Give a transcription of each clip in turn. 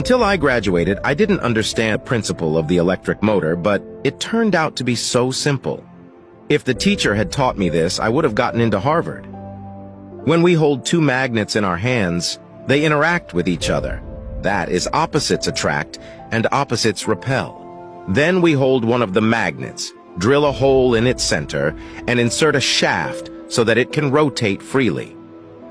Until I graduated, I didn't understand the principle of the electric motor, but it turned out to be so simple. If the teacher had taught me this, I would have gotten into Harvard. When we hold two magnets in our hands, they interact with each other. That is, opposites attract and opposites repel. Then we hold one of the magnets, drill a hole in its center, and insert a shaft so that it can rotate freely.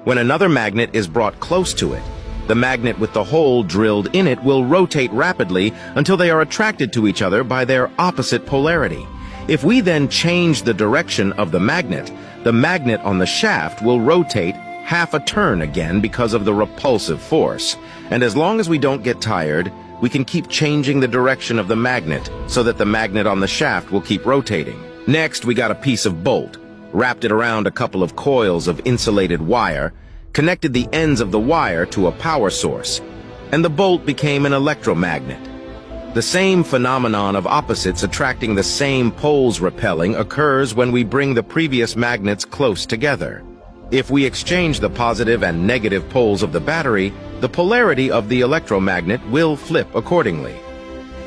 When another magnet is brought close to it, the magnet with the hole drilled in it will rotate rapidly until they are attracted to each other by their opposite polarity. If we then change the direction of the magnet on the shaft will rotate half a turn again because of the repulsive force. And as long as we don't get tired, we can keep changing the direction of the magnet so that the magnet on the shaft will keep rotating. Next, we got a piece of bolt, wrapped it around a couple of coils of insulated wire, connected the ends of the wire to a power source, and the bolt became an electromagnet. The same phenomenon of opposites attracting the same poles repelling occurs when we bring the previous magnets close together. If we exchange the positive and negative poles of the battery, the polarity of the electromagnet will flip accordingly.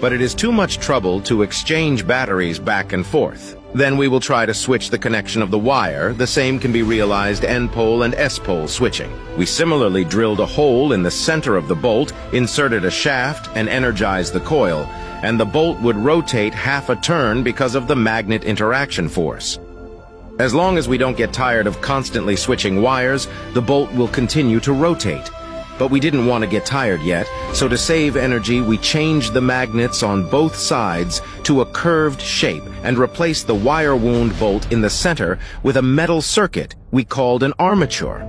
But it is too much trouble to exchange batteries back and forth. Then we will try to switch the connection of the wire. The same can be realized N-pole and S-pole switching. We similarly drilled a hole in the center of the bolt, inserted a shaft, and energized the coil, and the bolt would rotate half a turn because of the magnet interaction force. As long as we don't get tired of constantly switching wires, the bolt will continue to rotate. But we didn't want to get tired yet, so to save energy, we changed the magnets on both sides to a curved shape and replaced the wire wound bolt in the center with a metal circuit we called an armature.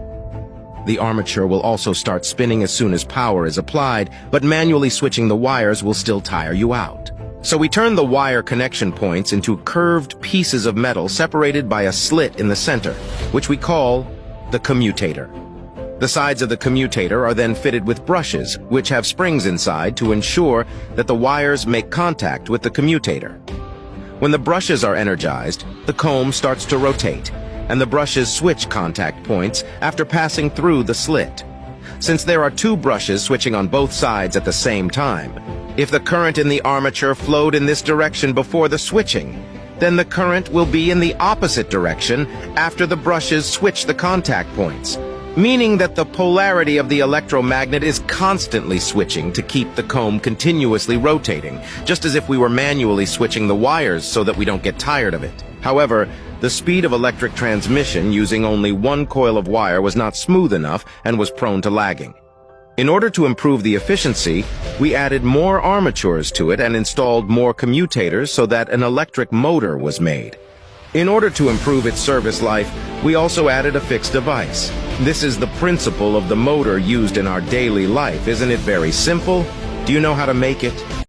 The armature will also start spinning as soon as power is applied, but manually switching the wires will still tire you out. So we turned the wire connection points into curved pieces of metal separated by a slit in the center, which we call the commutator. The sides of the commutator are then fitted with brushes, which have springs inside to ensure that the wires make contact with the commutator. When the brushes are energized, the comb starts to rotate, and the brushes switch contact points after passing through the slit. Since there are two brushes switching on both sides at the same time, if the current in the armature flowed in this direction before the switching, then the current will be in the opposite direction after the brushes switch the contact points, meaning that the polarity of the electromagnet is constantly switching to keep the comb continuously rotating, just as if we were manually switching the wires so that we don't get tired of it. However, the speed of electric transmission using only one coil of wire was not smooth enough and was prone to lagging. In order to improve the efficiency, we added more armatures to it and installed more commutators so that an electric motor was made. In order to improve its service life, we also added a fixed device. This is the principle of the motor used in our daily life. Isn't it very simple? Do you know how to make it?